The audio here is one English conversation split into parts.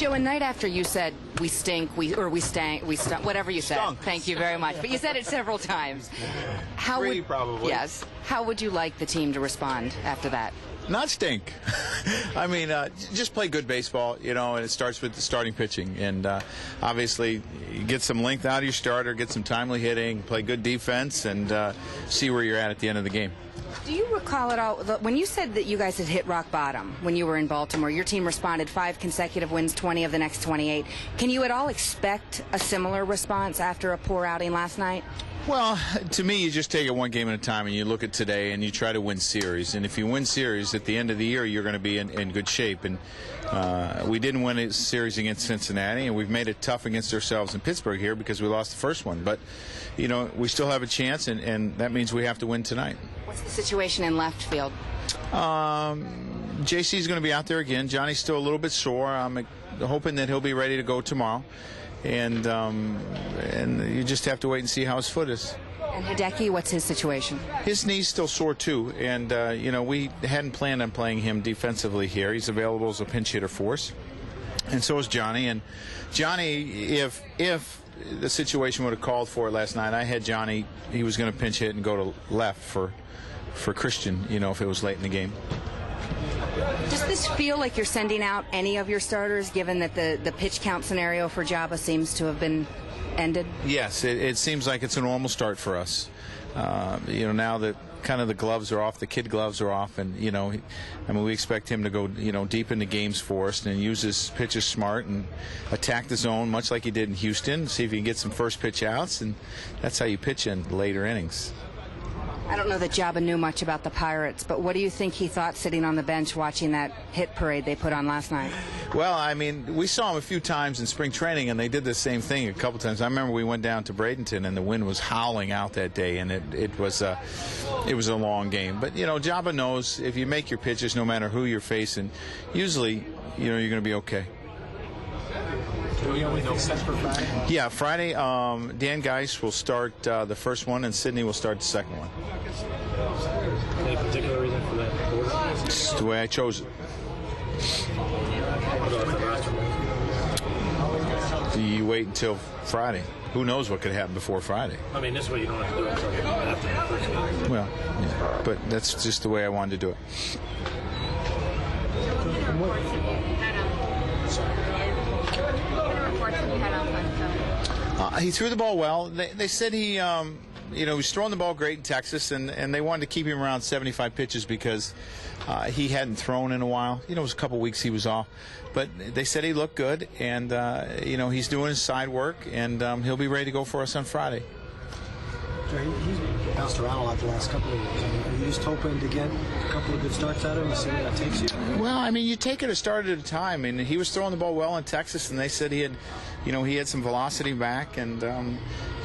Joe, a night after you said we stink, we stunk, whatever you said. Stunk. Thank you very much. But you said it several times. Three, probably. Yes. How would you like the team to respond after that? Not stink. I mean, just play good baseball, you know, and it starts with the starting pitching. And obviously, you get some length out of your starter, get some timely hitting, play good defense, and see where you're at the end of the game. Do you recall at all, when you said that you guys had hit rock bottom when you were in Baltimore, your team responded 5 consecutive wins, 20 of the next 28. Can you at all expect a similar response after a poor outing last night? Well, to me, you just take it one game at a time, and you look at today, and you try to win series. And if you win series, at the end of the year, you're going to be in good shape. And we didn't win a series against Cincinnati, and we've made it tough against ourselves in Pittsburgh here because we lost the first one. But, you know, we still have a chance, and that means we have to win tonight. What's the situation in left field? JC's going to be out there again. Johnny's still a little bit sore. I'm hoping that he'll be ready to go tomorrow. And you just have to wait and see how his foot is. And Hideki, what's his situation? His knee's still sore, too. And, you know, we hadn't planned on playing him defensively here. He's available as a pinch hitter for us. And so is Johnny. And Johnny, if the situation would have called for it last night, I had Johnny, he was going to pinch hit and go to left for Christian, you know, if it was late in the game. Does this feel like you're sending out any of your starters, given that the pitch count scenario for Jabba seems to have been ended? Yes, it seems like it's a normal start for us. You know, now that kind of the gloves are off, the kid gloves are off, and, you know, I mean, we expect him to go, you know, deep into games for us and use his pitches smart and attack the zone, much like he did in Houston, see if he can get some first pitch outs, and that's how you pitch in later innings. I don't know that Jabba knew much about the Pirates, but what do you think he thought sitting on the bench watching that hit parade they put on last night? Well, I mean, we saw him a few times in spring training, and they did the same thing a couple times. I remember we went down to Bradenton, and the wind was howling out that day, and it was a long game. But, you know, Jabba knows if you make your pitches, no matter who you're facing, usually, you know, you're going to be okay. Yeah, Friday, Dan Geis will start the first one, and Sidney will start the second one. Any particular reason for that order? It's the way I chose it. You wait until Friday. Who knows what could happen before Friday? I mean, this way you don't have to do it until after the first game. Well, yeah, but that's just the way I wanted to do it. He threw the ball well. They said he, you know, he was throwing the ball great in Texas, and they wanted to keep him around 75 pitches because he hadn't thrown in a while. You know, it was a couple weeks he was off. But they said he looked good, and, you know, he's doing his side work, and he'll be ready to go for us on Friday. He's bounced around a lot the last couple of years. I mean, are you just hoping to get a couple of good starts out of him and see where that takes you? Well, I mean, you take it a start at a time. And he was throwing the ball well in Texas, and they said he had, you know, he had some velocity back. And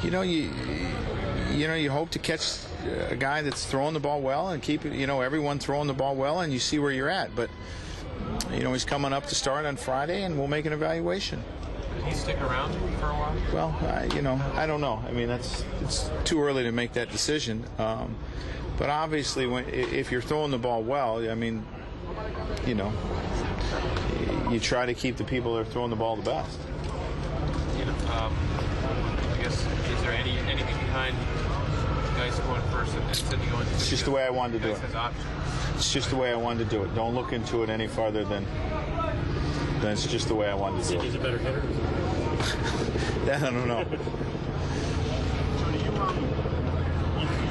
you know, you hope to catch a guy that's throwing the ball well and keep it, you know, everyone throwing the ball well, and you see where you're at. But you know, he's coming up to start on Friday, and we'll make an evaluation. Did he stick around for a while? Well, you know, I don't know. I mean, it's too early to make that decision. But obviously, if you're throwing the ball well, I mean, you know, you try to keep the people that are throwing the ball the best. You know, I guess, is there anything behind guys going first and Sidney going to? It's just the way I wanted to do it. It's just the way I wanted to do it. Don't look into it any farther than it's just the way I wanted to do it. He's a better hitter. That I don't know.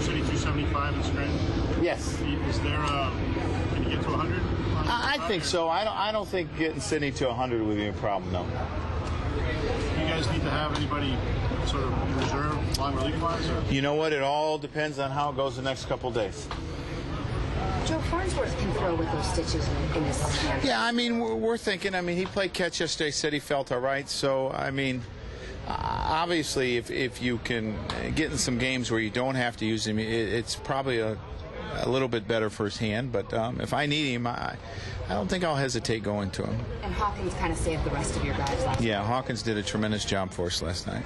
So do you said he's 275 in strength? Yes. Is there can you get to 100? I think so. I don't think getting Sidney to 100 would be a problem, no. Do you guys need to have anybody sort of in reserve, long relief-wise? You know what? It all depends on how it goes the next couple of days. Joe Farnsworth can throw with those stitches in his hand. Yeah, I mean, we're thinking. I mean, he played catch yesterday, said he felt all right. So, I mean, obviously, if you can get in some games where you don't have to use him, it's probably a little bit better for his hand. But if I need him, I don't think I'll hesitate going to him. And Hawkins kind of saved the rest of your guys last night. Yeah, Hawkins did a tremendous job for us last night.